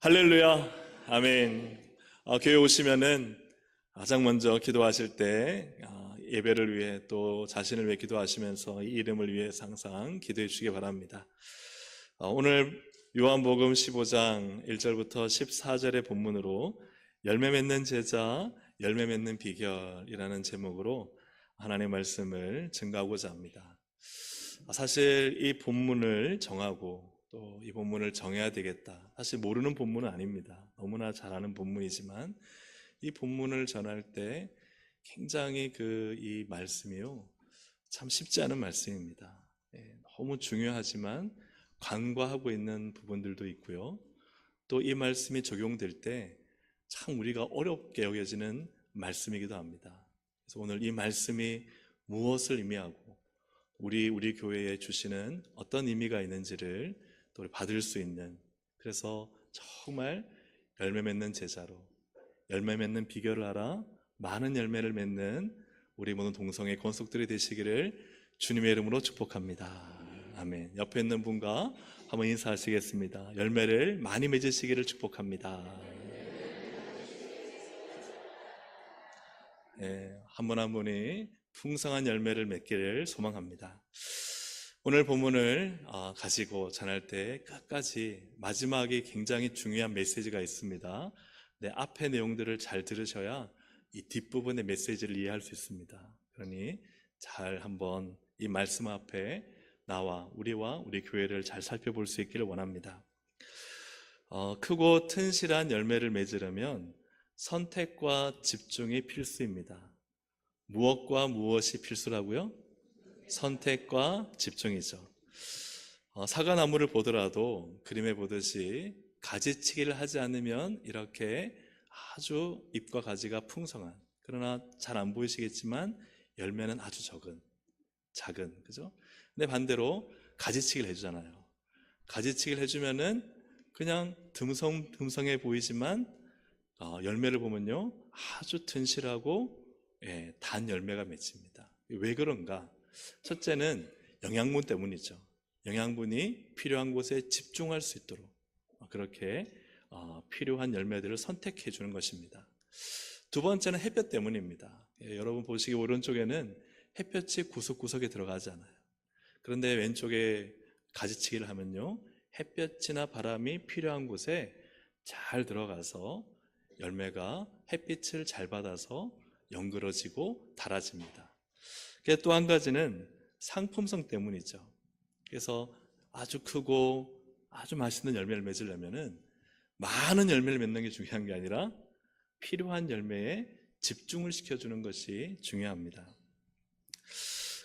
할렐루야, 아멘. 교회 오시면은 가장 먼저 기도하실 때 예배를 위해 또 자신을 위해 기도하시면서 이 이름을 위해 항상 기도해 주시기 바랍니다. 오늘 요한복음 15장 1절부터 14절의 본문으로 열매 맺는 제자, 열매 맺는 비결이라는 제목으로 하나님의 말씀을 증거하고자 합니다. 사실 이 본문을 정하고 또 이 본문을 정해야 되겠다. 사실 모르는 본문은 아닙니다. 너무나 잘 아는 본문이지만 이 본문을 전할 때 굉장히 이 말씀이요, 참 쉽지 않은 말씀입니다. 너무 중요하지만 간과하고 있는 부분들도 있고요. 또 이 말씀이 적용될 때 참 우리가 어렵게 여겨지는 말씀이기도 합니다. 그래서 오늘 이 말씀이 무엇을 의미하고 우리 교회에 주시는 어떤 의미가 있는지를 또 우리 받을 수 있는, 그래서 정말 열매 맺는 제자로, 열매 맺는 비결을 알아 많은 열매를 맺는 우리 모든 동성의 권속들이 되시기를 주님의 이름으로 축복합니다. 아멘. 옆에 있는 분과 한번 인사하시겠습니다. 열매를 많이 맺으시기를 축복합니다. 한 분 한 분이 풍성한 열매를 맺기를 소망합니다. 오늘 본문을 가지고 전할 때 끝까지 마지막에 굉장히 중요한 메시지가 있습니다. 앞의 내용들을 잘 들으셔야 이 뒷부분의 메시지를 이해할 수 있습니다. 그러니 잘 한번 이 말씀 앞에 나와 우리와 우리 교회를 잘 살펴볼 수 있기를 원합니다. 크고 튼실한 열매를 맺으려면 선택과 집중이 필수입니다. 무엇과 무엇이 필수라고요? 선택과 집중이죠. 사과나무를 보더라도 그림에 보듯이 가지치기를 하지 않으면 이렇게 아주 잎과 가지가 풍성한, 그러나 잘 안 보이시겠지만 열매는 아주 작은, 그죠? 근데 반대로 가지치기를 해주잖아요. 가지치기를 해주면은 그냥 듬성해 보이지만 열매를 보면요 아주 튼실하고 단 열매가 맺힙니다. 왜 그런가? 첫째는 영양분 때문이죠. 영양분이 필요한 곳에 집중할 수 있도록 그렇게 필요한 열매들을 선택해 주는 것입니다. 두 번째는 햇볕 때문입니다. 여러분 보시기 오른쪽에는 햇볕이 구석구석에 들어가지 않아요. 그런데 왼쪽에 가지치기를 하면요 햇볕이나 바람이 필요한 곳에 잘 들어가서 열매가 햇빛을 잘 받아서 연그러지고 달아집니다. 또 한 가지는 상품성 때문이죠. 그래서 아주 크고 아주 맛있는 열매를 맺으려면은 많은 열매를 맺는 게 중요한 게 아니라 필요한 열매에 집중을 시켜주는 것이 중요합니다.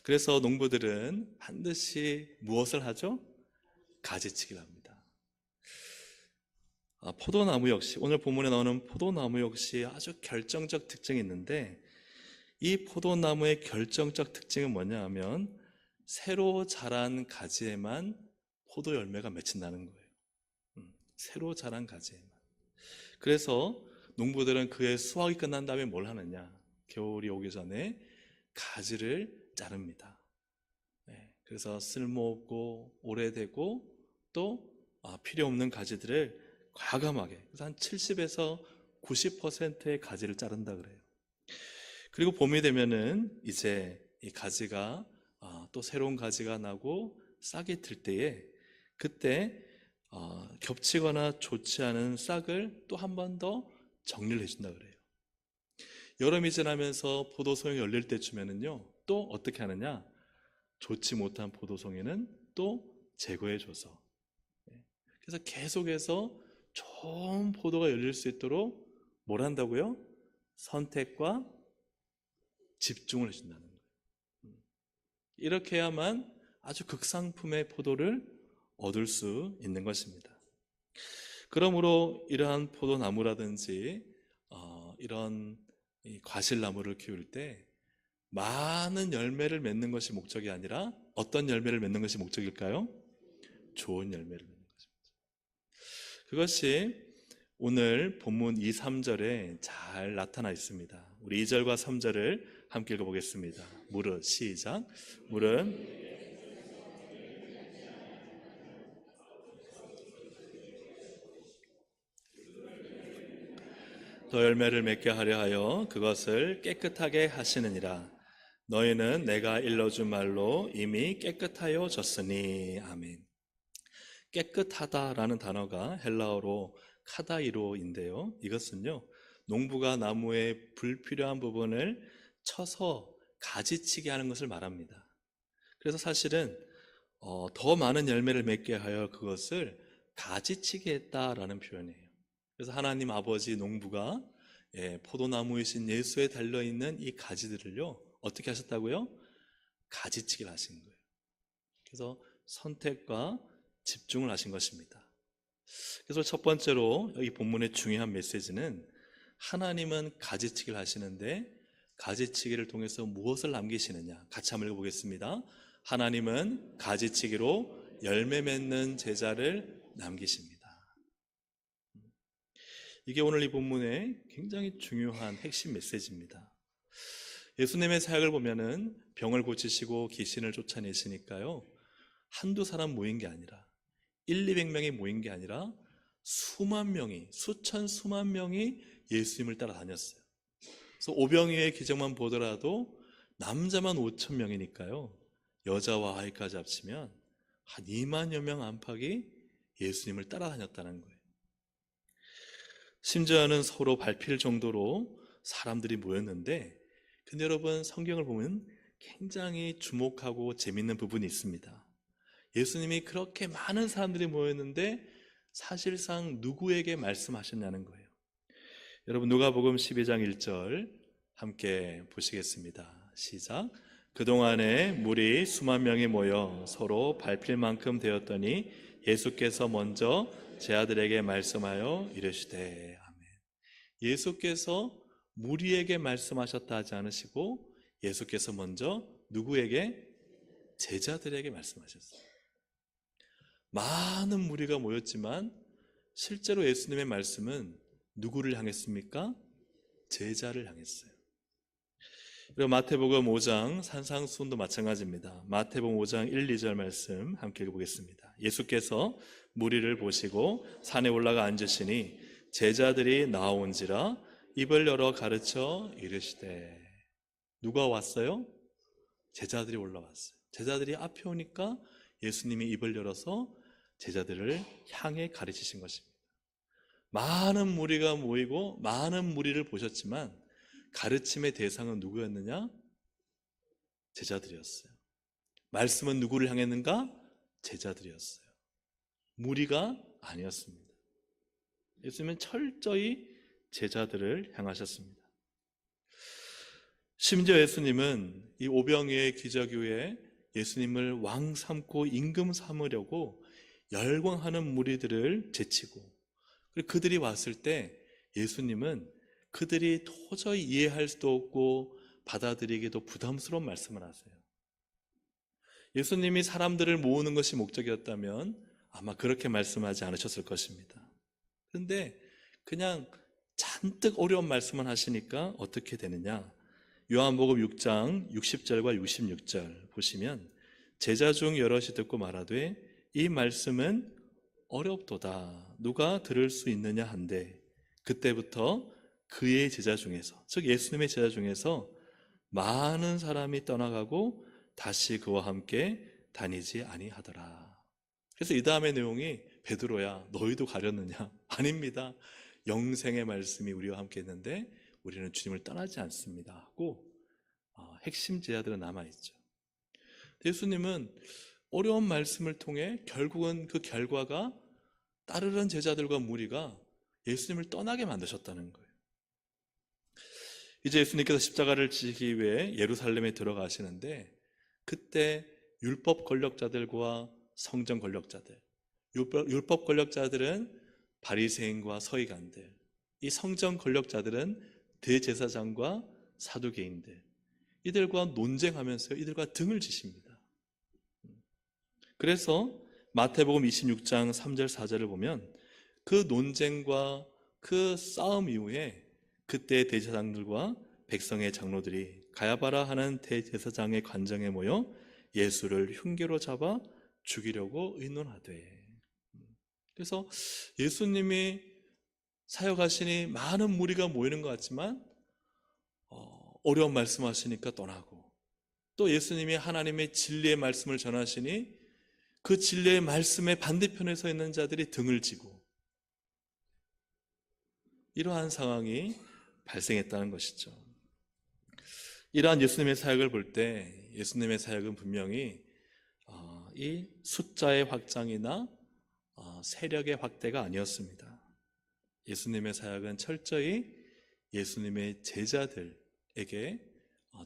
그래서 농부들은 반드시 무엇을 하죠? 가지치기를 합니다. 포도나무 역시, 오늘 본문에 나오는 포도나무 역시 아주 결정적 특징이 있는데, 이 포도나무의 결정적 특징은 뭐냐 하면 새로 자란 가지에만 포도 열매가 맺힌다는 거예요. 새로 자란 가지에만. 그래서 농부들은 그의 수확이 끝난 다음에 뭘 하느냐, 겨울이 오기 전에 가지를 자릅니다. 그래서 쓸모없고 오래되고 또 필요 없는 가지들을 과감하게, 그래서 한 70에서 90%의 가지를 자른다 그래요. 그리고 봄이 되면은 이제 이 가지가 또 새로운 가지가 나고 싹이 들 때에 그때 겹치거나 좋지 않은 싹을 또 한 번 더 정리를 해준다 그래요. 여름이 지나면서 포도송이 열릴 때쯤에는요 또 어떻게 하느냐, 좋지 못한 포도송이는 또 제거해줘서, 그래서 계속해서 좋은 포도가 열릴 수 있도록 뭘 한다고요? 선택과 집중을 해준다는 거예요. 이렇게 해야만 아주 극상품의 포도를 얻을 수 있는 것입니다. 그러므로 이러한 포도나무라든지 이런 과실나무를 키울 때 많은 열매를 맺는 것이 목적이 아니라 어떤 열매를 맺는 것이 목적일까요? 좋은 열매를 맺는 것입니다. 그것이 오늘 본문 2, 3절에 잘 나타나 있습니다. 우리 2절과 3절을 함께 읽어보겠습니다. 무릇, 시작. 무릇 더 열매를 맺게 하려 하여 그것을 깨끗하게 하시느니라. 너희는 내가 일러준 말로 이미 깨끗하여 졌으니. 아멘. 깨끗하다라는 단어가 헬라어로 카다이로인데요. 이것은요, 농부가 나무의 불필요한 부분을 쳐서 가지치게 하는 것을 말합니다. 그래서 사실은 더 많은 열매를 맺게 하여 그것을 가지치게 했다라는 표현이에요. 그래서 하나님 아버지 농부가 포도나무이신 예수에 달려있는 이 가지들을요, 어떻게 하셨다고요? 가지치기를 하신 거예요. 그래서 선택과 집중을 하신 것입니다. 그래서 첫 번째로 여기 본문의 중요한 메시지는 하나님은 가지치기를 하시는데 가지치기를 통해서 무엇을 남기시느냐? 같이 한번 읽어보겠습니다. 하나님은 가지치기로 열매 맺는 제자를 남기십니다. 이게 오늘 이 본문의 굉장히 중요한 핵심 메시지입니다. 예수님의 사역을 보면은 병을 고치시고 귀신을 쫓아내시니까요, 한두 사람 모인 게 아니라 200명이 모인 게 아니라 수만 명이, 수만 명이 예수님을 따라다녔어요. 그래서 오병이어의 기적만 보더라도 남자만 5,000명이니까요 여자와 아이까지 합치면 한 2만여 명 안팎이 예수님을 따라다녔다는 거예요. 심지어는 서로 밟힐 정도로 사람들이 모였는데, 근데 여러분 성경을 보면 굉장히 주목하고 재밌는 부분이 있습니다. 예수님이 그렇게 많은 사람들이 모였는데 사실상 누구에게 말씀하셨냐는 거예요. 여러분 누가복음 12장 1절 함께 보시겠습니다. 시작. 그동안에 무리 수만 명이 모여 서로 밟힐 만큼 되었더니 예수께서 먼저 제 아들에게 말씀하여 이르시되. 아멘. 예수께서 무리에게 말씀하셨다 하지 않으시고 예수께서 먼저 누구에게? 제자들에게 말씀하셨어요. 많은 무리가 모였지만 실제로 예수님의 말씀은 누구를 향했습니까? 제자를 향했어요. 그리고 마태복음 5장 산상수훈도 마찬가지입니다. 마태복음 5장 1, 2절 말씀 함께 읽어보겠습니다. 예수께서 무리를 보시고 산에 올라가 앉으시니 제자들이 나온지라 입을 열어 가르쳐 이르시되. 누가 왔어요? 제자들이 올라왔어요. 제자들이 앞에 오니까 예수님이 입을 열어서 제자들을 향해 가르치신 것입니다. 많은 무리가 모이고 많은 무리를 보셨지만 가르침의 대상은 누구였느냐? 제자들이었어요. 말씀은 누구를 향했는가? 제자들이었어요. 무리가 아니었습니다. 예수님은 철저히 제자들을 향하셨습니다. 심지어 예수님은 이 오병이어의 기적 이후에 예수님을 왕 삼고 임금 삼으려고 열광하는 무리들을 제치고, 그리고 그들이 왔을 때 예수님은 그들이 도저히 이해할 수도 없고 받아들이기도 부담스러운 말씀을 하세요. 예수님이 사람들을 모으는 것이 목적이었다면 아마 그렇게 말씀하지 않으셨을 것입니다. 그런데 그냥 잔뜩 어려운 말씀을 하시니까 어떻게 되느냐? 요한복음 6장 60절과 66절 보시면 제자 중 여럿이 듣고 말하되 이 말씀은 어렵도다. 누가 들을 수 있느냐 한데 그때부터 그의 제자 중에서, 즉 예수님의 제자 중에서 많은 사람이 떠나가고 다시 그와 함께 다니지 아니하더라. 그래서 이 다음의 내용이 베드로야 너희도 가렸느냐? 아닙니다. 영생의 말씀이 우리와 함께 있는데 우리는 주님을 떠나지 않습니다 하고 핵심 제자들은 남아있죠. 예수님은 어려운 말씀을 통해 결국은 그 결과가 따르는 제자들과 무리가 예수님을 떠나게 만드셨다는 거예요. 이제 예수님께서 십자가를 지시기 위해 예루살렘에 들어가시는데 그때 율법 권력자들과 성전 권력자들, 율법 권력자들은 바리새인과 서기관들, 이 성전 권력자들은 대제사장과 사두개인들, 이들과 논쟁하면서 이들과 등을 지십니다. 그래서 마태복음 26장 3절 4절을 보면 그 논쟁과 그 싸움 이후에 그때 대제사장들과 백성의 장로들이 가야바라 하는 대제사장의 관정에 모여 예수를 흉계로 잡아 죽이려고 의논하되. 그래서 예수님이 사역하시니 많은 무리가 모이는 것 같지만 어려운 말씀하시니까 떠나고, 또 예수님이 하나님의 진리의 말씀을 전하시니 그 진리의 말씀의 반대편에 서 있는 자들이 등을 지고, 이러한 상황이 발생했다는 것이죠. 이러한 예수님의 사역을 볼 때 예수님의 사역은 분명히 이 숫자의 확장이나 세력의 확대가 아니었습니다. 예수님의 사역은 철저히 예수님의 제자들에게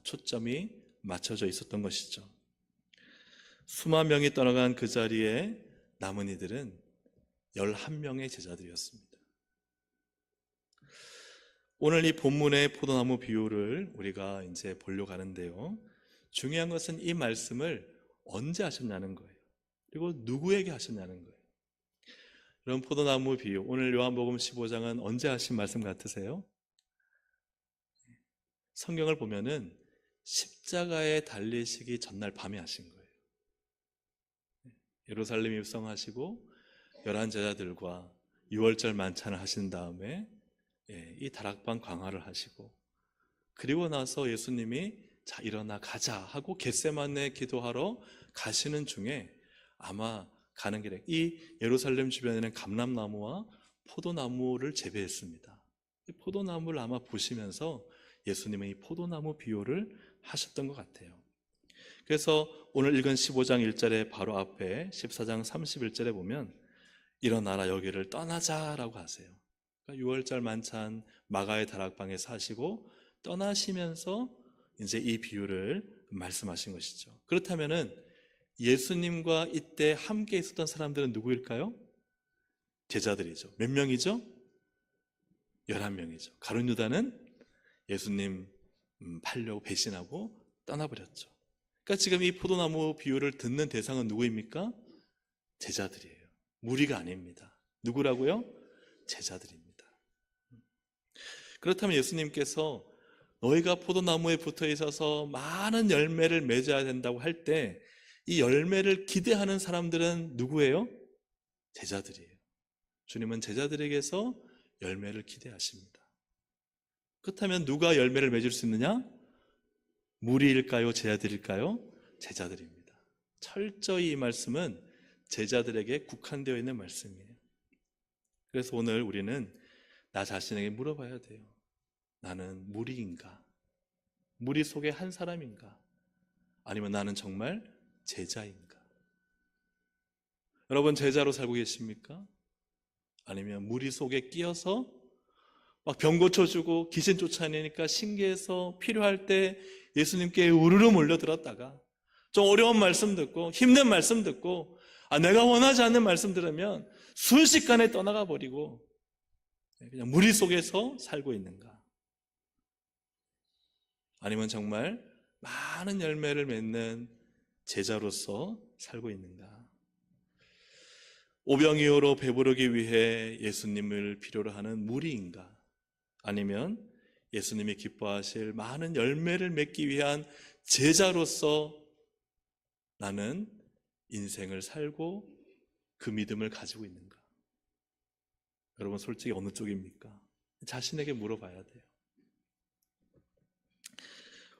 초점이 맞춰져 있었던 것이죠. 수만 명이 떠나간 그 자리에 남은 이들은 11명의 제자들이었습니다. 오늘 이 본문의 포도나무 비유를 우리가 이제 보려고 하는데요. 중요한 것은 이 말씀을 언제 하셨냐는 거예요. 그리고 누구에게 하셨냐는 거예요. 이런 포도나무 비유, 오늘 요한복음 15장은 언제 하신 말씀 같으세요? 성경을 보면은 십자가에 달리시기 전날 밤에 하신 거예요. 예루살렘 입성하시고 11 제자들과 6월절 만찬을 하신 다음에 이 다락방 광화를 하시고, 그리고 나서 예수님이 자 일어나 가자 하고 겟세마네 기도하러 가시는 중에 아마 가는 길에 이 예루살렘 주변에는 감람나무와 포도나무를 재배했습니다. 이 포도나무를 아마 보시면서 예수님은 이 포도나무 비유를 하셨던 것 같아요. 그래서 오늘 읽은 15장 1절에 바로 앞에 14장 31절에 보면 일어나라 여기를 떠나자라고 하세요. 그러니까 6월절 만찬 마가의 다락방에서 하시고 떠나시면서 이제 이 비유를 말씀하신 것이죠. 그렇다면은 예수님과 이때 함께 있었던 사람들은 누구일까요? 제자들이죠. 몇 명이죠? 11명이죠. 가룟 유다는 예수님 팔려고 배신하고 떠나버렸죠. 그러니까 지금 이 포도나무 비유를 듣는 대상은 누구입니까? 제자들이에요. 무리가 아닙니다. 누구라고요? 제자들입니다. 그렇다면 예수님께서 너희가 포도나무에 붙어 있어서 많은 열매를 맺어야 된다고 할 때 이 열매를 기대하는 사람들은 누구예요? 제자들이에요. 주님은 제자들에게서 열매를 기대하십니다. 그렇다면 누가 열매를 맺을 수 있느냐? 무리일까요? 제자들일까요? 제자들입니다. 철저히 이 말씀은 제자들에게 국한되어 있는 말씀이에요. 그래서 오늘 우리는 나 자신에게 물어봐야 돼요. 나는 무리인가? 무리 속의 한 사람인가? 아니면 나는 정말 제자인가? 여러분 제자로 살고 계십니까? 아니면 무리 속에 끼어서 막 병 고쳐주고 귀신 쫓아내니까 신기해서 필요할 때 예수님께 우르르 몰려들었다가 좀 어려운 말씀 듣고 힘든 말씀 듣고 내가 원하지 않는 말씀 들으면 순식간에 떠나가 버리고 그냥 무리 속에서 살고 있는가? 아니면 정말 많은 열매를 맺는 제자로서 살고 있는가? 오병이어로 배부르기 위해 예수님을 필요로 하는 무리인가? 아니면 예수님이 기뻐하실 많은 열매를 맺기 위한 제자로서 나는 인생을 살고 그 믿음을 가지고 있는가? 여러분 솔직히 어느 쪽입니까? 자신에게 물어봐야 돼요.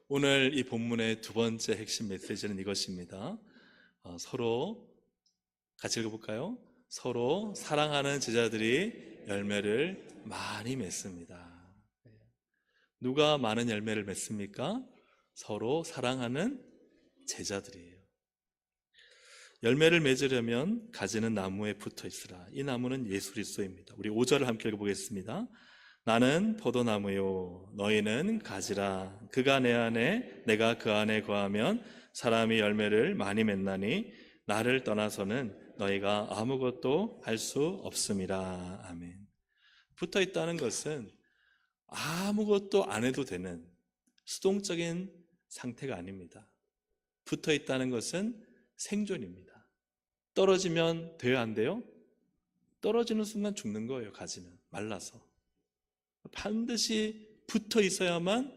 오늘 이 본문의 두 번째 핵심 메시지는 이것입니다. 서로 같이 읽어볼까요? 서로 사랑하는 제자들이 열매를 많이 맺습니다. 누가 많은 열매를 맺습니까? 서로 사랑하는 제자들이에요. 열매를 맺으려면 가지는 나무에 붙어 있으라. 이 나무는 예수 그리스도입니다. 우리 5절을 함께 읽어보겠습니다. 나는 포도나무요 너희는 가지라. 그가 내 안에 내가 그 안에 거하면 사람이 열매를 많이 맺나니 나를 떠나서는 너희가 아무것도 할 수 없음이라. 아멘. 붙어 있다는 것은 아무것도 안 해도 되는 수동적인 상태가 아닙니다. 붙어 있다는 것은 생존입니다. 떨어지면 돼요, 안 돼요? 떨어지는 순간 죽는 거예요. 가지는 말라서. 반드시 붙어 있어야만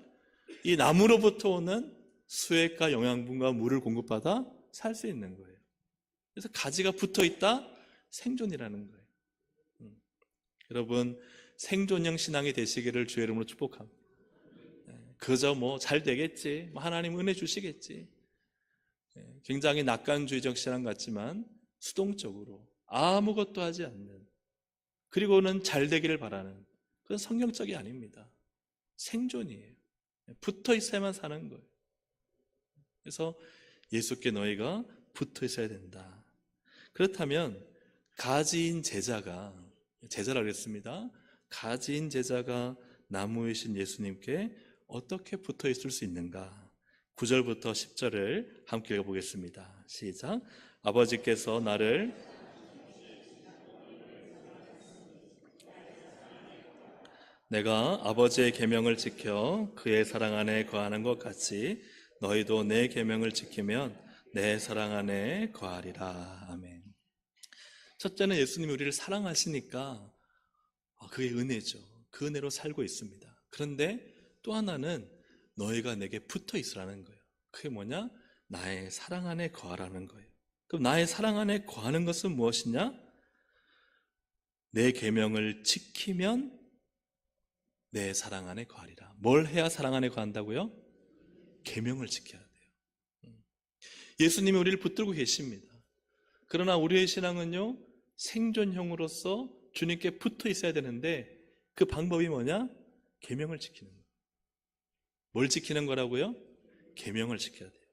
이 나무로부터 오는 수액과 영양분과 물을 공급받아 살 수 있는 거예요. 그래서 가지가 붙어 있다 생존이라는 거예요. 여러분 생존형 신앙이 되시기를 주의 이름으로 축복합니다. 그저 뭐 잘 되겠지, 하나님 은혜 주시겠지, 굉장히 낙관주의적 신앙 같지만 수동적으로 아무것도 하지 않는, 그리고는 잘 되기를 바라는, 그건 성경적이 아닙니다. 생존이에요. 붙어 있어야만 사는 거예요. 그래서 예수께 너희가 붙어 있어야 된다. 그렇다면 가지인 제자가, 제자라고 했습니다. 가지인 제자가 나무이신 예수님께 어떻게 붙어 있을 수 있는가? 9절부터 10절을 함께 읽어보겠습니다. 시작. 아버지께서 나를 내가 아버지의 계명을 지켜 그의 사랑 안에 거하는 것 같이 너희도 내 계명을 지키면 내 사랑 안에 거하리라. 아멘. 첫째는 예수님이 우리를 사랑하시니까 그게 은혜죠. 그 은혜로 살고 있습니다. 그런데 또 하나는 너희가 내게 붙어 있으라는 거예요. 그게 뭐냐? 나의 사랑 안에 거하라는 거예요. 그럼 나의 사랑 안에 거하는 것은 무엇이냐? 내 계명을 지키면 내 사랑 안에 거하리라. 뭘 해야 사랑 안에 거한다고요? 계명을 지켜야 돼요. 예수님이 우리를 붙들고 계십니다. 그러나 우리의 신앙은요, 생존형으로서 주님께 붙어 있어야 되는데 그 방법이 뭐냐? 계명을 지키는 거예요. 뭘 지키는 거라고요? 계명을 지켜야 돼요.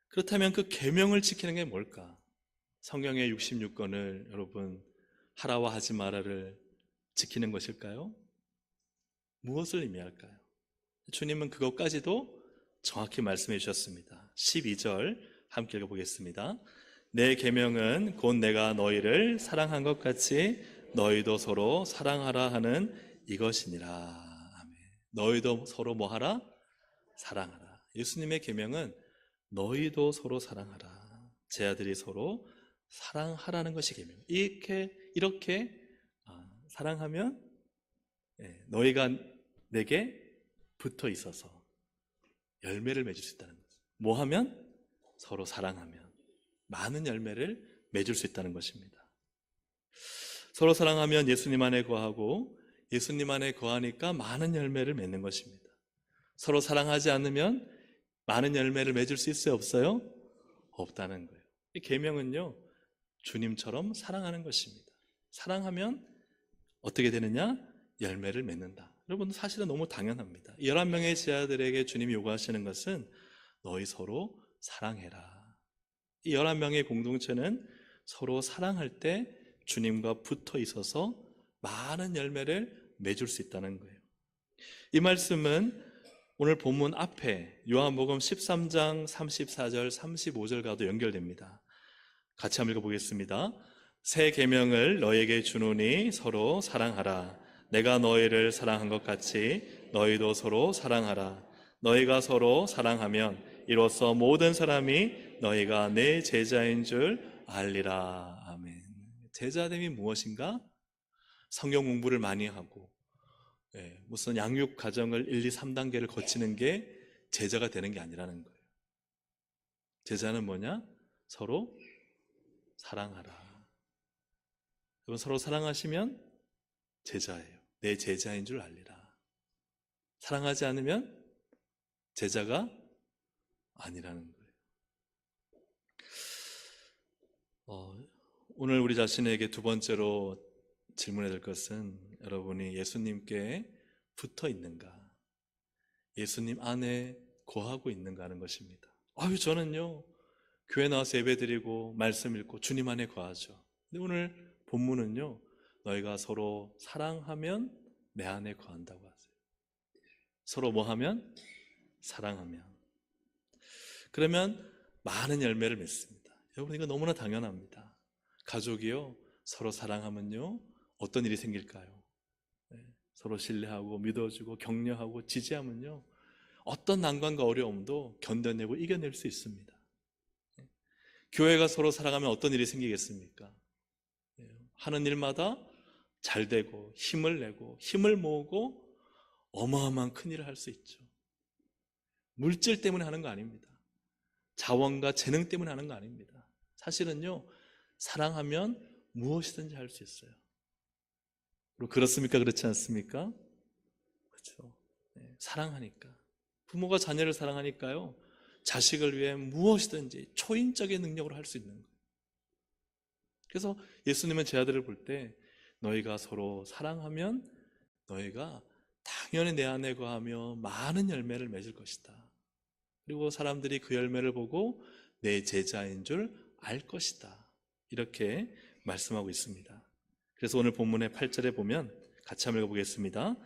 그렇다면 그 계명을 지키는 게 뭘까? 성경의 66권을 여러분 하라와 하지 마라를 지키는 것일까요? 무엇을 의미할까요? 주님은 그것까지도 정확히 말씀해 주셨습니다. 12절 함께 읽어보겠습니다. 내 계명은 곧 내가 너희를 사랑한 것 같이 너희도 서로 사랑하라 하는 이것이니라. 아멘. 너희도 서로 뭐하라? 사랑하라. 예수님의 계명은 너희도 서로 사랑하라. 제 아들이 서로 사랑하라는 것이 계명. 이렇게 사랑하면 너희가 내게 붙어 있어서 열매를 맺을 수 있다는 거죠. 뭐 하면? 서로 사랑하면 많은 열매를 맺을 수 있다는 것입니다. 서로 사랑하면 예수님 안에 거하고 예수님 안에 거하니까 많은 열매를 맺는 것입니다. 서로 사랑하지 않으면 많은 열매를 맺을 수 있어요? 없어요? 없다는 거예요. 이 계명은요, 주님처럼 사랑하는 것입니다. 사랑하면 어떻게 되느냐? 열매를 맺는다. 여러분, 사실은 너무 당연합니다. 11명의 제자들에게 주님이 요구하시는 것은 너희 서로 사랑해라. 이 11명의 공동체는 서로 사랑할 때 주님과 붙어 있어서 많은 열매를 맺을 수 있다는 거예요. 이 말씀은 오늘 본문 앞에 요한복음 13장 34절 35절과도 연결됩니다. 같이 한번 읽어보겠습니다. 새 계명을 너에게 주노니 서로 사랑하라. 내가 너희를 사랑한 것 같이 너희도 서로 사랑하라. 너희가 서로 사랑하면 이로써 모든 사람이 너희가 내 제자인 줄 알리라. 아멘. 제자됨이 무엇인가? 성경 공부를 많이 하고 무슨 양육 과정을 1, 2, 3단계를 거치는 게 제자가 되는 게 아니라는 거예요. 제자는 뭐냐? 서로 사랑하라. 여러분, 서로 사랑하시면 제자예요. 내 제자인 줄 알리라. 사랑하지 않으면 제자가 아니라는 거예요. 오늘 우리 자신에게 두 번째로 질문해야 될 것은 여러분이 예수님께 붙어 있는가? 예수님 안에 거하고 있는가 하는 것입니다. 저는요, 교회 나와서 예배드리고 말씀 읽고 주님 안에 거하죠. 근데 오늘 본문은요, 너희가 서로 사랑하면 내 안에 거한다고 하세요. 서로 뭐 하면? 사랑하면. 그러면 많은 열매를 맺습니다. 여러분, 이거 너무나 당연합니다. 가족이요, 서로 사랑하면요, 어떤 일이 생길까요? 서로 신뢰하고 믿어주고 격려하고 지지하면요, 어떤 난관과 어려움도 견뎌내고 이겨낼 수 있습니다. 교회가 서로 사랑하면 어떤 일이 생기겠습니까? 하는 일마다 잘 되고 힘을 내고 힘을 모으고 어마어마한 큰일을 할 수 있죠. 물질 때문에 하는 거 아닙니다. 자원과 재능 때문에 하는 거 아닙니다. 사실은요, 사랑하면 무엇이든지 할 수 있어요. 그렇습니까? 그렇지 않습니까? 그렇죠. 네, 사랑하니까. 부모가 자녀를 사랑하니까요, 자식을 위해 무엇이든지 초인적인 능력으로 할 수 있는 거예요. 그래서 예수님은 제 아들을 볼 때 너희가 서로 사랑하면 너희가 당연히 내 안에 거하며 많은 열매를 맺을 것이다. 그리고 사람들이 그 열매를 보고 내 제자인 줄 알 것이다. 이렇게 말씀하고 있습니다. 그래서 오늘 본문의 8절에 보면 같이 한번 읽어보겠습니다.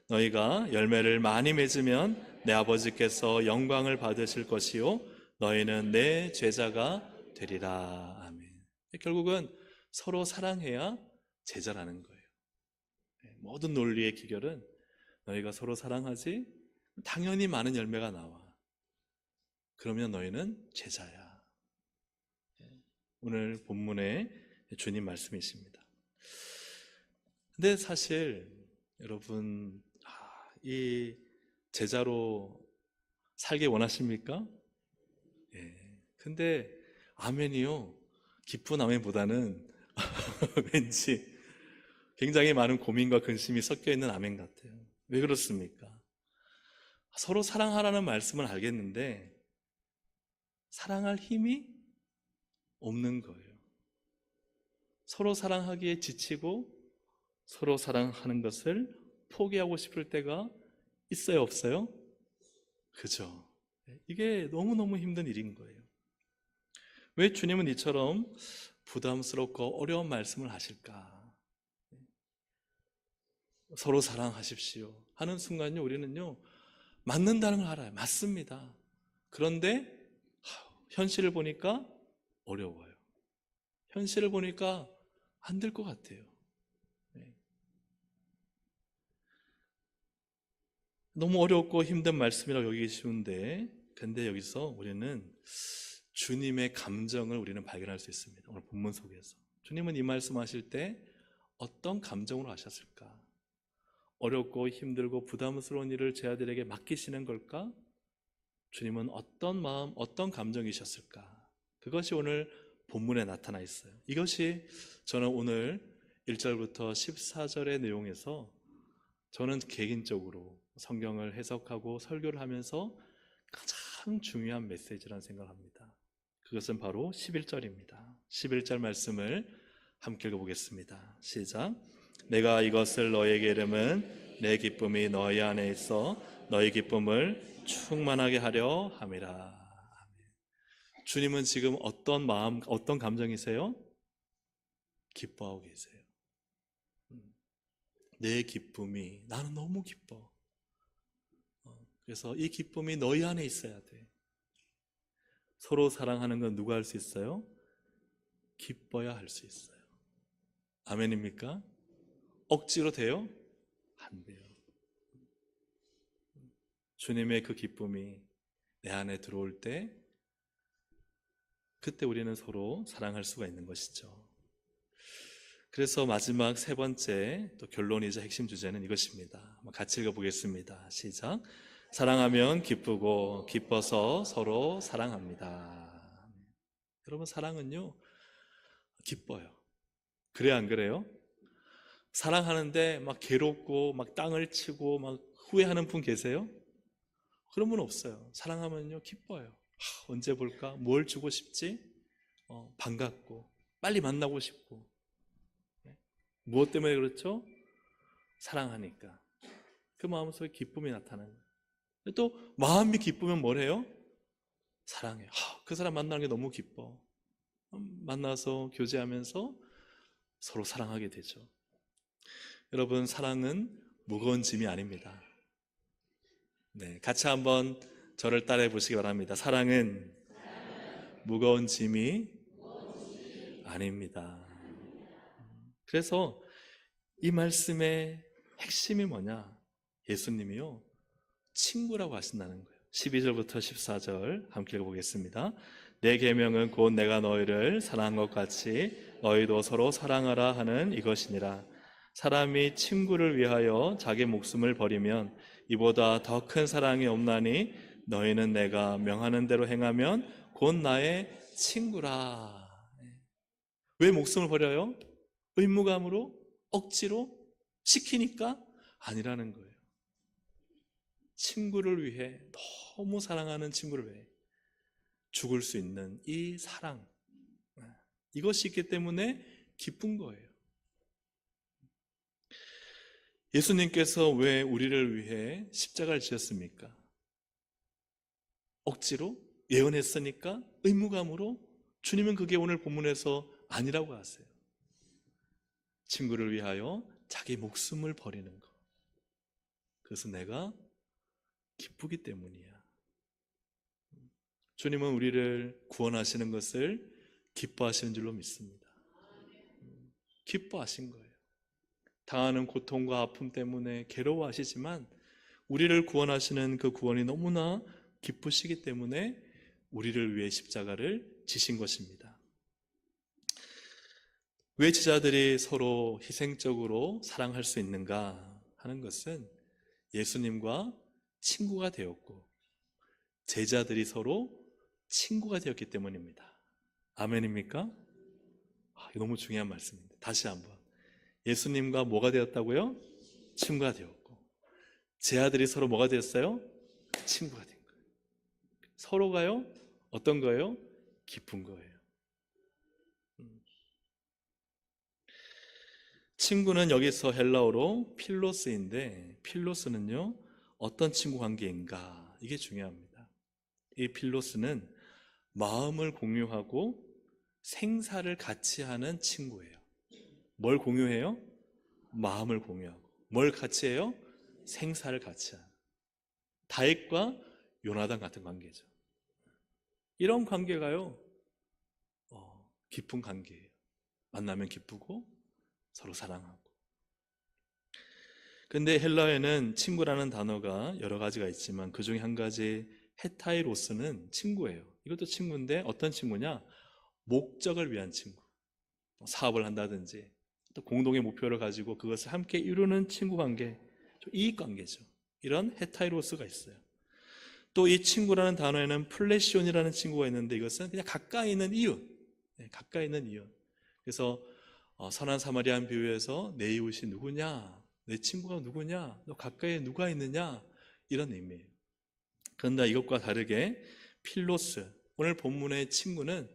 너희가 열매를 많이 맺으면 내 아버지께서 영광을 받으실 것이요 너희는 내 제자가 되리라. 아멘. 결국은 서로 사랑해야 제자라는 거예요. 모든 논리의 기결은 너희가 서로 사랑하지 당연히 많은 열매가 나와. 그러면 너희는 제자야. 오늘 본문의 주님 말씀이십니다. 근데 사실 여러분, 이 제자로 살기 원하십니까? 예. 근데 아멘이요, 기쁜 아멘보다는 왠지 굉장히 많은 고민과 근심이 섞여 있는 아멘 같아요. 왜 그렇습니까? 서로 사랑하라는 말씀은 알겠는데 사랑할 힘이 없는 거예요. 서로 사랑하기에 지치고 서로 사랑하는 것을 포기하고 싶을 때가 있어요, 없어요? 그죠? 이게 너무너무 힘든 일인 거예요. 왜 주님은 이처럼 부담스럽고 어려운 말씀을 하실까? 서로 사랑하십시오 하는 순간요, 우리는요, 맞는다는 걸 알아요. 맞습니다. 그런데 현실을 보니까 어려워요. 현실을 보니까 안 될 것 같아요. 너무 어렵고 힘든 말씀이라고 여기기 쉬운데, 근데 여기서 우리는 주님의 감정을 우리는 발견할 수 있습니다. 오늘 본문 속에서 주님은 이 말씀하실 때 어떤 감정으로 하셨을까? 어렵고 힘들고 부담스러운 일을 제 아들에게 맡기시는 걸까? 주님은 어떤 마음, 어떤 감정이셨을까? 그것이 오늘 본문에 나타나 있어요. 이것이 저는 오늘 1절부터 14절의 내용에서 저는 개인적으로 성경을 해석하고 설교를 하면서 가장 중요한 메시지라는 생각을 합니다. 그것은 바로 11절입니다. 11절 말씀을 함께 읽어보겠습니다. 시작. 내가 이것을 너에게 이름은 내 기쁨이 너희 안에 있어 너희 기쁨을 충만하게 하려 함이라. 주님은 지금 어떤 마음, 어떤 감정이세요? 기뻐하고 계세요. 내 기쁨이, 나는 너무 기뻐. 그래서 이 기쁨이 너희 안에 있어야 돼. 서로 사랑하는 건 누가 할 수 있어요? 기뻐야 할 수 있어요. 아멘입니까? 억지로 돼요? 안 돼요. 주님의 그 기쁨이 내 안에 들어올 때, 그때 우리는 서로 사랑할 수가 있는 것이죠. 그래서 마지막 세 번째 또 결론이자 핵심 주제는 이것입니다. 같이 읽어보겠습니다. 시작. 사랑하면 기쁘고 기뻐서 서로 사랑합니다. 여러분, 사랑은요, 기뻐요. 그래야 안 그래요? 사랑하는데 막 괴롭고 막 땅을 치고 막 후회하는 분 계세요? 그런 분 없어요. 사랑하면요, 기뻐요. 언제 볼까? 뭘 주고 싶지? 반갑고 빨리 만나고 싶고. 무엇 때문에 그렇죠? 사랑하니까. 그 마음속에 기쁨이 나타나는 거예요. 또 마음이 기쁘면 뭐래요? 사랑해요. 그 사람 만나는 게 너무 기뻐. 만나서 교제하면서 서로 사랑하게 되죠. 여러분, 사랑은 무거운 짐이 아닙니다. 네, 같이 한번 저를 따라해 보시기 바랍니다. 사랑은 무거운 짐이 아닙니다. 그래서 이 말씀의 핵심이 뭐냐? 예수님이요, 친구라고 하신다는 거예요. 12절부터 14절 함께 읽어보겠습니다. 내 계명은 곧 내가 너희를 사랑한 것 같이 너희도 서로 사랑하라 하는 이것이니라. 사람이 친구를 위하여 자기 목숨을 버리면 이보다 더 큰 사랑이 없나니 너희는 내가 명하는 대로 행하면 곧 나의 친구라. 왜 목숨을 버려요? 의무감으로? 억지로? 시키니까 아니라는 거예요. 친구를 위해, 너무 사랑하는 친구를 위해 죽을 수 있는 이 사랑, 이것이 있기 때문에 기쁜 거예요. 예수님께서 왜 우리를 위해 십자가를 지었습니까? 억지로? 예언했으니까? 의무감으로? 주님은 그게 오늘 본문에서 아니라고 하세요. 친구를 위하여 자기 목숨을 버리는 것. 그래서 내가 기쁘기 때문이야. 주님은 우리를 구원하시는 것을 기뻐하시는 줄로 믿습니다. 기뻐하신 거예요. 당하는 고통과 아픔 때문에 괴로워하시지만 우리를 구원하시는 그 구원이 너무나 기쁘시기 때문에 우리를 위해 십자가를 지신 것입니다. 왜 제자들이 서로 희생적으로 사랑할 수 있는가 하는 것은 예수님과 친구가 되었고 제자들이 서로 친구가 되었기 때문입니다. 아멘입니까? 이거 너무 중요한 말씀입니다. 다시 한번. 예수님과 뭐가 되었다고요? 친구가 되었고 제자들이 서로 뭐가 되었어요? 친구가 된 거예요. 서로가요? 어떤 거예요? 기쁜 거예요. 친구는 여기서 헬라어로 필로스인데 필로스는요 어떤 친구 관계인가, 이게 중요합니다. 이 필로스는 마음을 공유하고 생사를 같이 하는 친구예요. 뭘 공유해요? 마음을 공유하고. 뭘 같이 해요? 생사를 같이 하는. 다윗과 요나단 같은 관계죠. 이런 관계가요 깊은 관계예요. 만나면 기쁘고 서로 사랑하고. 근데 헬라어에는 친구라는 단어가 여러 가지가 있지만 그 중에 한 가지 헤타이로스는 친구예요. 이것도 친구인데 어떤 친구냐? 목적을 위한 친구. 사업을 한다든지 또 공동의 목표를 가지고 그것을 함께 이루는 친구 관계, 이익 관계죠. 이런 헤타이로스가 있어요. 또 이 친구라는 단어에는 플레시온이라는 친구가 있는데 이것은 그냥 가까이 있는 이웃, 가까이 있는 이웃. 그래서 선한 사마리안 비유에서 내 이웃이 누구냐, 내 친구가 누구냐, 너 가까이에 누가 있느냐, 이런 의미예요. 그런데 이것과 다르게 필로스, 오늘 본문의 친구는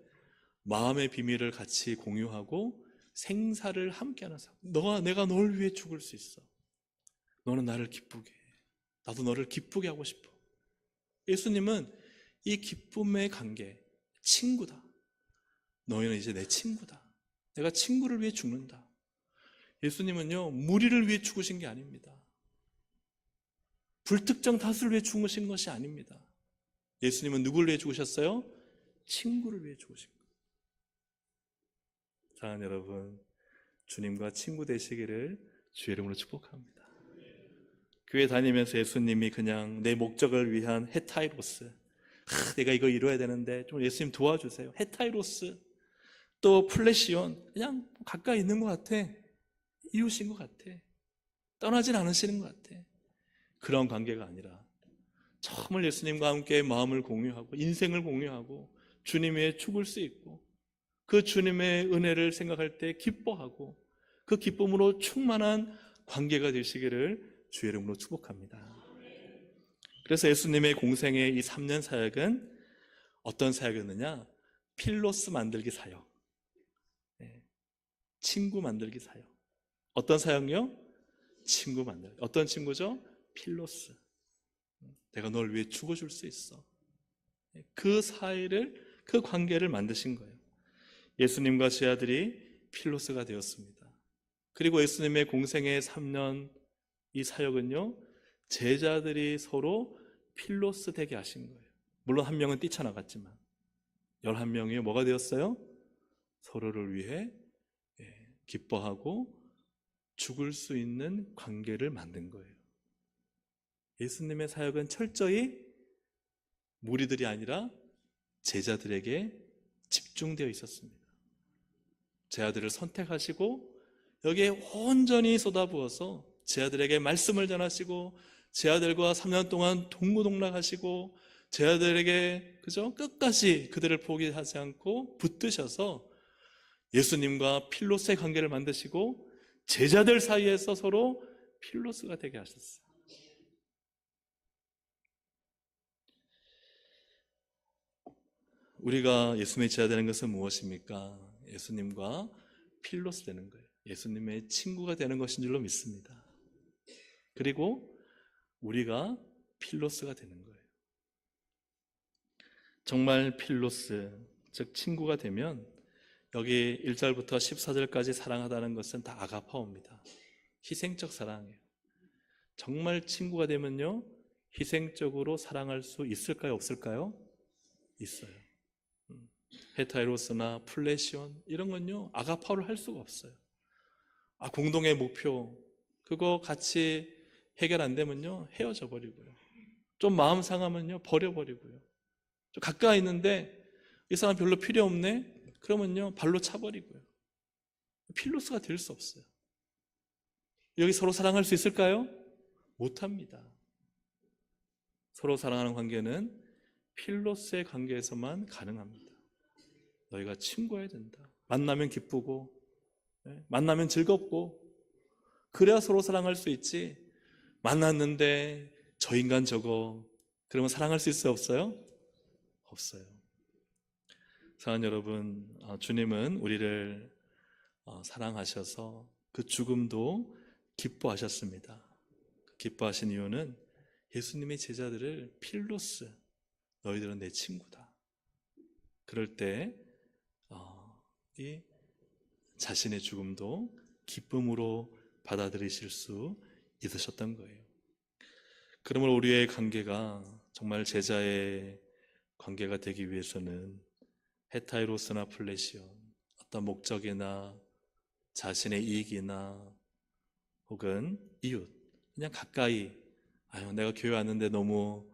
마음의 비밀을 같이 공유하고 생사를 함께하는 사람. 내가 널 위해 죽을 수 있어. 너는 나를 기쁘게 해. 나도 너를 기쁘게 하고 싶어. 예수님은 이 기쁨의 관계, 친구다. 너희는 이제 내 친구다. 내가 친구를 위해 죽는다. 예수님은요 무리를 위해 죽으신 게 아닙니다. 불특정 다수를 위해 죽으신 것이 아닙니다. 예수님은 누구를 위해 죽으셨어요? 친구를 위해 죽으신 거예요. 사랑하는 여러분, 주님과 친구 되시기를 주의 이름으로 축복합니다. 교회 다니면서 예수님이 그냥 내 목적을 위한 헤타이로스, 내가 이거 이루어야 되는데 좀 예수님 도와주세요, 헤타이로스. 또 플레시온, 그냥 가까이 있는 것 같아, 이웃인 것 같아, 떠나진 않으시는 것 같아. 그런 관계가 아니라 정말 예수님과 함께 마음을 공유하고 인생을 공유하고 주님 위해 죽을 수 있고 그 주님의 은혜를 생각할 때 기뻐하고 그 기쁨으로 충만한 관계가 되시기를 주의 이름으로 축복합니다. 그래서 예수님의 공생의 이 3년 사역은 어떤 사역이었느냐? 필로스 만들기 사역, 친구 만들기 사역. 어떤 사역이요? 친구 만들기. 어떤 친구죠? 필로스. 내가 널 위해 죽어줄 수 있어. 그 사이를, 그 관계를 만드신 거예요. 예수님과 제 아들이 필로스가 되었습니다. 그리고 예수님의 공생의 3년 이 사역은요 제자들이 서로 필로스 되게 하신 거예요. 물론 한 명은 뛰쳐나갔지만 11명이 뭐가 되었어요? 서로를 위해 기뻐하고 죽을 수 있는 관계를 만든 거예요. 예수님의 사역은 철저히 무리들이 아니라 제자들에게 집중되어 있었습니다. 제자들을 선택하시고 여기에 온전히 쏟아부어서 제자들에게 말씀을 전하시고 제자들과 3년 동안 동고동락하시고 제자들에게 끝까지 그들을 포기하지 않고 붙드셔서 예수님과 필로스의 관계를 만드시고 제자들 사이에서 서로 필로스가 되게 하셨어요. 우리가 예수님의 제자 되는 것은 무엇입니까? 예수님과 필로스 되는 거예요. 예수님의 친구가 되는 것인 줄로 믿습니다. 그리고 우리가 필로스가 되는 거예요. 정말 필로스, 즉 친구가 되면 여기 1절부터 14절까지 사랑하다는 것은 다 아가파오입니다. 희생적 사랑이에요. 정말 친구가 되면요, 희생적으로 사랑할 수 있을까요? 없을까요? 있어요. 헤타에로스나 플래시온 이런 건요, 아가파오를 할 수가 없어요. 공동의 목표, 그거 같이 해결 안 되면요, 헤어져 버리고요. 좀 마음 상하면요, 버려버리고요. 좀 가까이 있는데 이 사람 별로 필요 없네? 그러면요, 발로 차버리고요. 필로스가 될 수 없어요. 여기 서로 사랑할 수 있을까요? 못합니다. 서로 사랑하는 관계는 필로스의 관계에서만 가능합니다. 너희가 친구해야 된다. 만나면 기쁘고, 만나면 즐겁고, 그래야 서로 사랑할 수 있지. 만났는데 저 인간 저거, 그러면 사랑할 수 있어요? 없어요? 없어요. 사랑하는 여러분, 주님은 우리를 사랑하셔서 그 죽음도 기뻐하셨습니다. 기뻐하신 이유는 예수님의 제자들을 필로스, 너희들은 내 친구다. 그럴 때 이 자신의 죽음도 기쁨으로 받아들이실 수 있으셨던 거예요. 그러므로 우리의 관계가 정말 제자의 관계가 되기 위해서는 헤타이로스나 플래시온, 어떤 목적이나 자신의 이익이나 혹은 이웃, 그냥 가까이, 내가 교회 왔는데 너무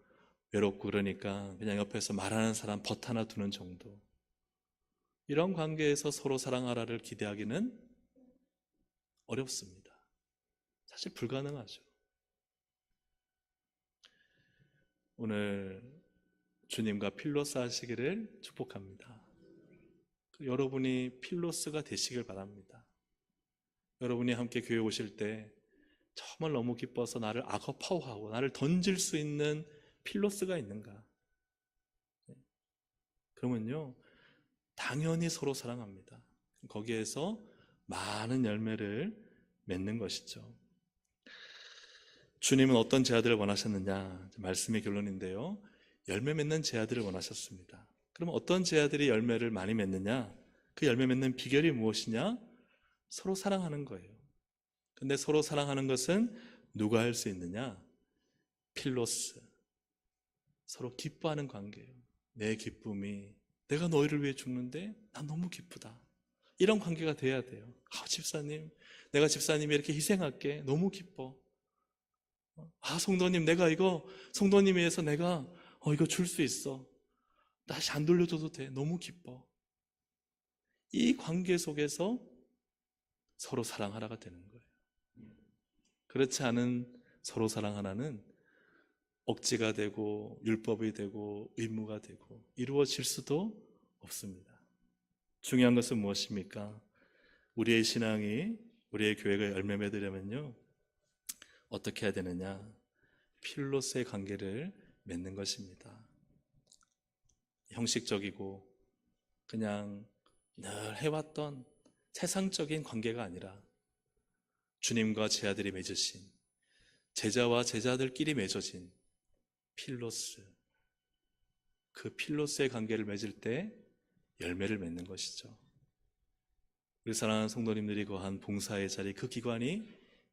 외롭고 그러니까 그냥 옆에서 말하는 사람 벗 하나 두는 정도, 이런 관계에서 서로 사랑하라를 기대하기는 어렵습니다. 사실 불가능하죠. 오늘 주님과 필로스 하시기를 축복합니다. 여러분이 필로스가 되시길 바랍니다. 여러분이 함께 교회 오실 때 정말 너무 기뻐서 나를 아거파오하고 나를 던질 수 있는 필로스가 있는가? 그러면요, 당연히 서로 사랑합니다. 거기에서 많은 열매를 맺는 것이죠. 주님은 어떤 제자들을 원하셨느냐? 말씀의 결론인데요, 열매 맺는 제자들을 원하셨습니다. 그럼 어떤 제자들이 열매를 많이 맺느냐? 그 열매 맺는 비결이 무엇이냐? 서로 사랑하는 거예요. 근데 서로 사랑하는 것은 누가 할 수 있느냐? 필로스, 서로 기뻐하는 관계예요. 내 기쁨이, 내가 너희를 위해 죽는데 난 너무 기쁘다, 이런 관계가 돼야 돼요. 집사님, 내가 집사님이 이렇게 희생할게, 너무 기뻐. 성도님, 내가 이거 성도님 위해서 내가 이거 줄 수 있어, 다시 안 돌려줘도 돼, 너무 기뻐. 이 관계 속에서 서로 사랑하라가 되는 거예요. 그렇지 않은 서로 사랑 하나는 억지가 되고 율법이 되고 의무가 되고 이루어질 수도 없습니다. 중요한 것은 무엇입니까? 우리의 신앙이, 우리의 교회가 열매 맺으려면요, 어떻게 해야 되느냐? 필로스의 관계를 맺는 것입니다. 형식적이고 그냥 늘 해왔던 세상적인 관계가 아니라 주님과 제자들이 맺으신, 제자와 제자들끼리 맺어진 필로스, 그 필로스의 관계를 맺을 때 열매를 맺는 것이죠. 우리 사랑하는 성도님들이 거한 봉사의 자리, 그 기관이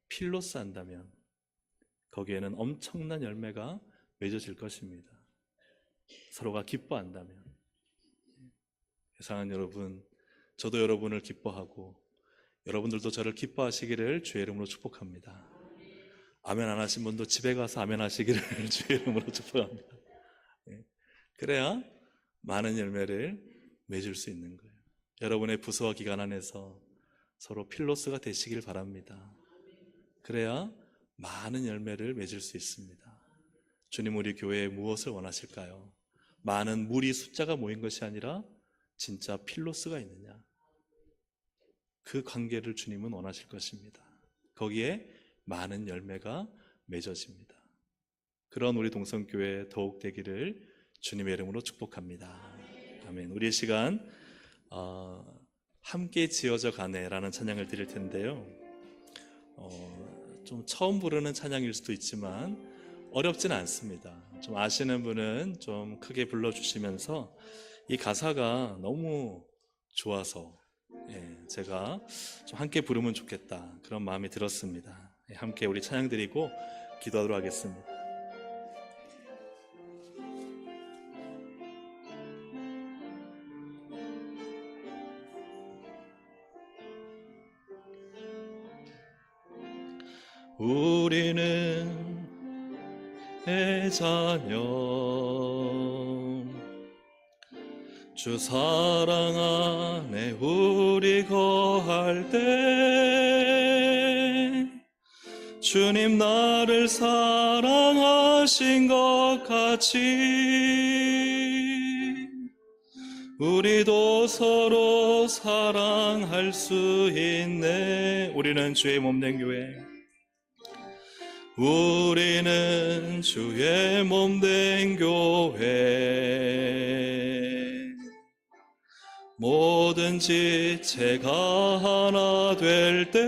필로스 한다면 거기에는 엄청난 열매가 맺어질 것입니다. 서로가 기뻐한다면. 사랑하는 여러분, 저도 여러분을 기뻐하고 여러분들도 저를 기뻐하시기를 주의 이름으로 축복합니다. 아멘 안 하신 분도 집에 가서 아멘 하시기를 주의 이름으로 축복합니다. 그래야 많은 열매를 맺을 수 있는 거예요. 여러분의 부서와 기관 안에서 서로 필로스가 되시길 바랍니다. 그래야 많은 열매를 맺을 수 있습니다. 주님, 우리 교회에 무엇을 원하실까요? 많은 무리 숫자가 모인 것이 아니라 진짜 필로스가 있느냐? 그 관계를 주님은 원하실 것입니다. 거기에 많은 열매가 맺어집니다. 그런 우리 동성교회 더욱 되기를 주님의 이름으로 축복합니다. 아멘. 우리 시간 함께 지어져 가네라는 찬양을 드릴 텐데요. 좀 처음 부르는 찬양일 수도 있지만 어렵지는 않습니다. 좀 아시는 분은 좀 크게 불러주시면서 이 가사가 너무 좋아서 제가 좀 함께 부르면 좋겠다 그런 마음이 들었습니다. 함께 우리 찬양 드리고 기도하도록 하겠습니다. 우리는 내 자녀 주 사랑 안에 우리 거할 때 주님 나를 사랑하신 것 같이 우리도 서로 사랑할 수 있네. 우리는 주의 몸된 교회, 우리는 주의 몸된 교회, 뭐든지 제가 하나 될 때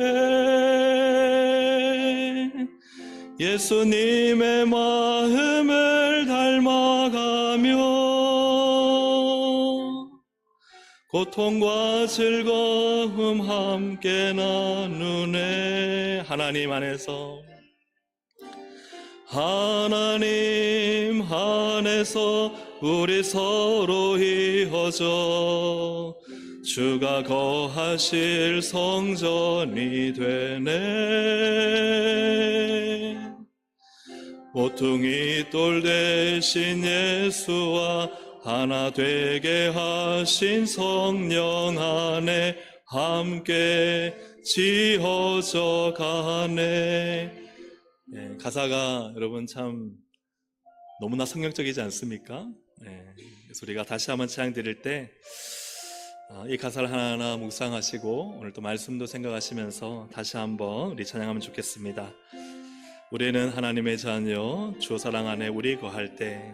예수님의 마음을 닮아가며 고통과 즐거움 함께 나누네. 하나님 안에서 우리 서로 이어져 주가 거하실 성전이 되네. 모퉁이 돌 대신 예수와 하나 되게 하신 성령 안에 함께 지어져 가네. 가사가 여러분 참 너무나 성경적이지 않습니까? 그래서 우리가 다시 한번 찬양 드릴 때 이 가사를 하나하나 묵상하시고 오늘 또 말씀도 생각하시면서 다시 한번 우리 찬양하면 좋겠습니다. 우리는 하나님의 자녀 주 사랑 안에 우리 거할 때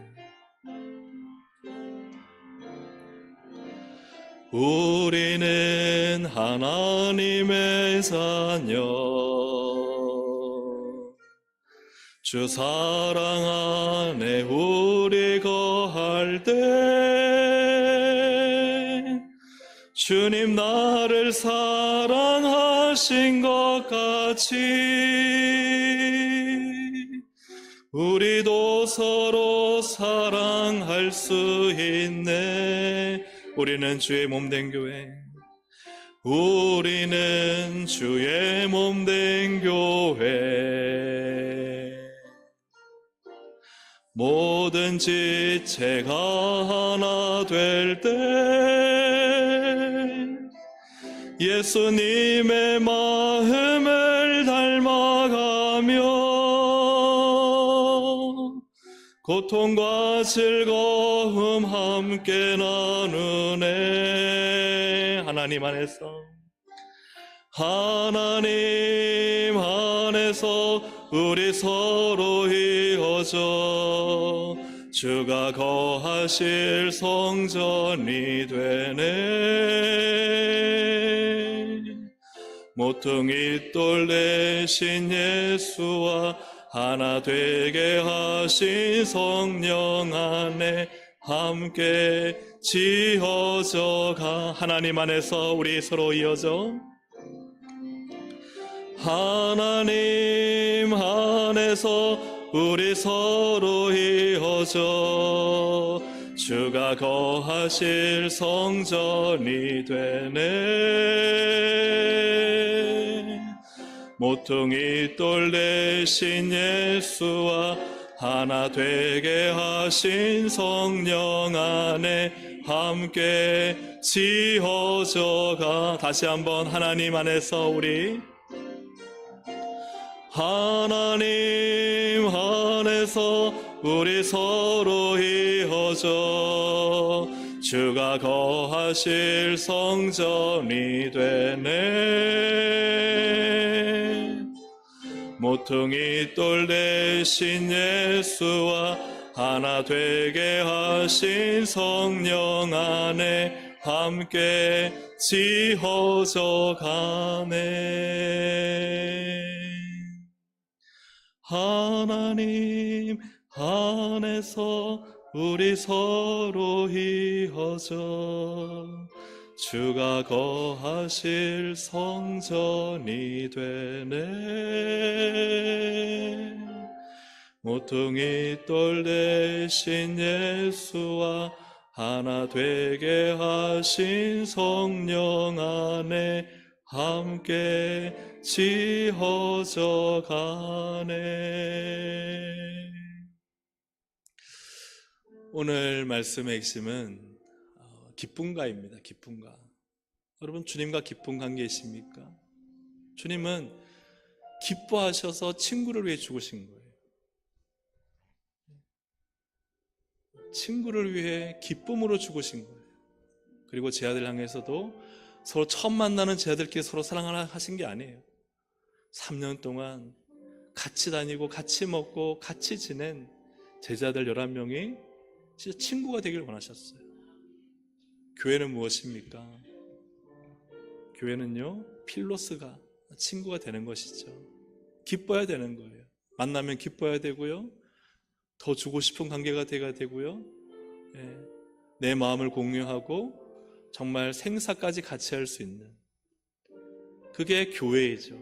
우리는 하나님의 자녀 주 사랑 안에 우리 거할 때 주님 나를 사랑하신 것 같이 우리도 서로 사랑할 수 있네. 우리는 주의 몸된 교회, 우리는 주의 몸된 교회, 뭐든지 제가 하나 될 때 예수님의 마음을 닮아가며 고통과 즐거움 함께 나누네. 하나님 안에서 우리 서로 이어져 주가 거하실 성전이 되네. 모퉁이 돌 대신 예수와 하나 되게 하신 성령 안에 함께 지어져 가. 하나님 안에서 우리 서로 이어져 하나님 안에서 우리 서로 이어져 주가 거하실 성전이 되네. 모퉁이 돌 대신 예수와 하나 되게 하신 성령 안에 함께 지어져 가. 다시 한번 하나님 안에서 우리 하나님 안에서 우리 서로 이어져 주가 거하실 성전이 되네. 모퉁이 돌 대신 예수와 하나 되게 하신 성령 안에 함께 지어져 가네. 하나님 안에서 우리 서로 이어져 주가 거하실 성전이 되네. 모퉁이 돌 대신 예수와 하나 되게 하신 성령 안에 함께 지어져 가네. 오늘 말씀의 핵심은 기쁨가입니다. 기쁨가. 여러분, 주님과 기쁨 관계이십니까? 주님은 기뻐하셔서 친구를 위해 죽으신 거예요. 친구를 위해 기쁨으로 죽으신 거예요. 그리고 제 아들 향해서도 서로 처음 만나는 제 아들끼리 서로 사랑하라 하신 게 아니에요. 3년 동안 같이 다니고 같이 먹고 같이 지낸 제자들 11명이 진짜 친구가 되길 원하셨어요. 교회는 무엇입니까? 교회는요, 필로스가 친구가 되는 것이죠. 기뻐야 되는 거예요. 만나면 기뻐야 되고요, 더 주고 싶은 관계가 돼야 되고요, 내 마음을 공유하고 정말 생사까지 같이 할 수 있는, 그게 교회이죠.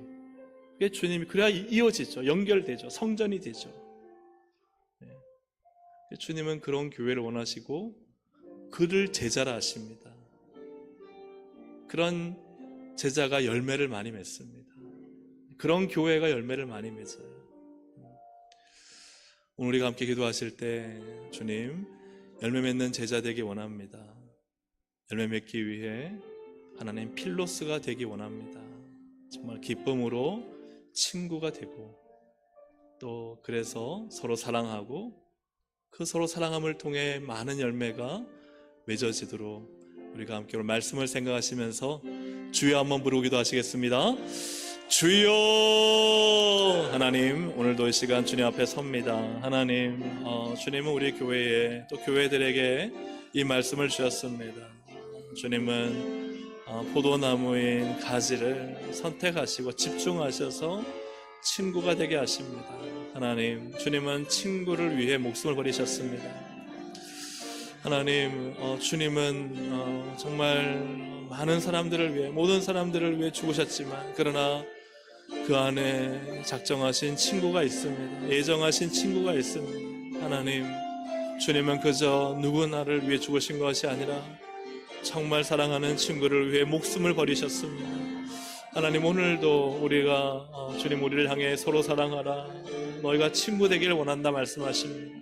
그게 주님이, 그래야 이어지죠. 연결되죠. 성전이 되죠. 주님은 그런 교회를 원하시고 그를 제자라 하십니다. 그런 제자가 열매를 많이 맺습니다. 그런 교회가 열매를 많이 맺어요. 오늘 우리가 함께 기도하실 때 주님, 열매 맺는 제자 되기 원합니다. 열매 맺기 위해 하나님 필로스가 되기 원합니다. 정말 기쁨으로 친구가 되고, 또 그래서 서로 사랑하고 그 서로 사랑함을 통해 많은 열매가 맺어지도록 우리가 함께 오늘 말씀을 생각하시면서 주여 한번 부르기도 하시겠습니다. 주여. 하나님, 오늘도 이 시간 주님 앞에 섭니다. 하나님, 주님은 우리 교회에, 또 교회들에게 이 말씀을 주셨습니다. 주님은 포도나무인 가지를 선택하시고 집중하셔서 친구가 되게 하십니다. 하나님, 주님은 친구를 위해 목숨을 버리셨습니다. 하나님, 주님은 정말 많은 사람들을 위해, 모든 사람들을 위해 죽으셨지만, 그러나 그 안에 작정하신 친구가 있습니다. 예정하신 친구가 있습니다. 하나님, 주님은 그저 누구나를 위해 죽으신 것이 아니라 정말 사랑하는 친구를 위해 목숨을 버리셨습니다. 하나님, 오늘도 우리가 주님 우리를 향해 서로 사랑하라, 너희가 친구 되기를 원한다 말씀하십니다.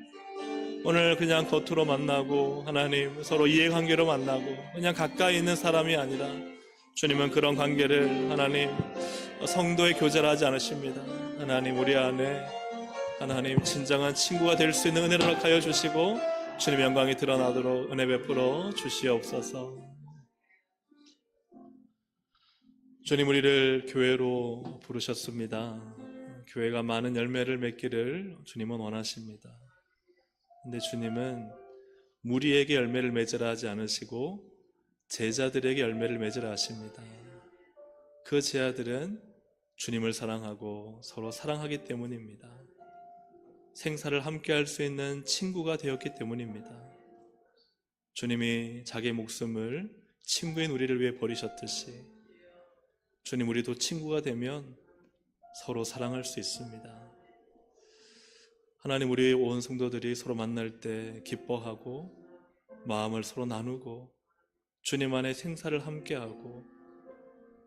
오늘 그냥 겉으로 만나고 하나님 서로 이해관계로 만나고 그냥 가까이 있는 사람이 아니라 주님은 그런 관계를 하나님 성도의 교제를 하지 않으십니다. 하나님, 우리 안에 하나님 진정한 친구가 될 수 있는 은혜를 허락하여 주시고 주님의 영광이 드러나도록 은혜 베풀어 주시옵소서. 주님, 우리를 교회로 부르셨습니다. 교회가 많은 열매를 맺기를 주님은 원하십니다. 근데 주님은 무리에게 열매를 맺으라 하지 않으시고 제자들에게 열매를 맺으라 하십니다. 그 제자들은 주님을 사랑하고 서로 사랑하기 때문입니다. 생사를 함께 할 수 있는 친구가 되었기 때문입니다. 주님이 자기 목숨을 친구인 우리를 위해 버리셨듯이 주님, 우리도 친구가 되면 서로 사랑할 수 있습니다. 하나님, 우리 온 성도들이 서로 만날 때 기뻐하고 마음을 서로 나누고 주님 안에 생사를 함께하고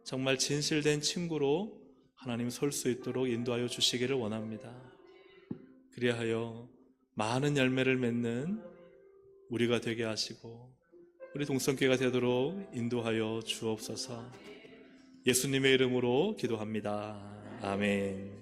정말 진실된 친구로 하나님 설 수 있도록 인도하여 주시기를 원합니다. 그리하여 많은 열매를 맺는 우리가 되게 하시고 우리 동성교회가 되도록 인도하여 주옵소서. 예수님의 이름으로 기도합니다. 아멘.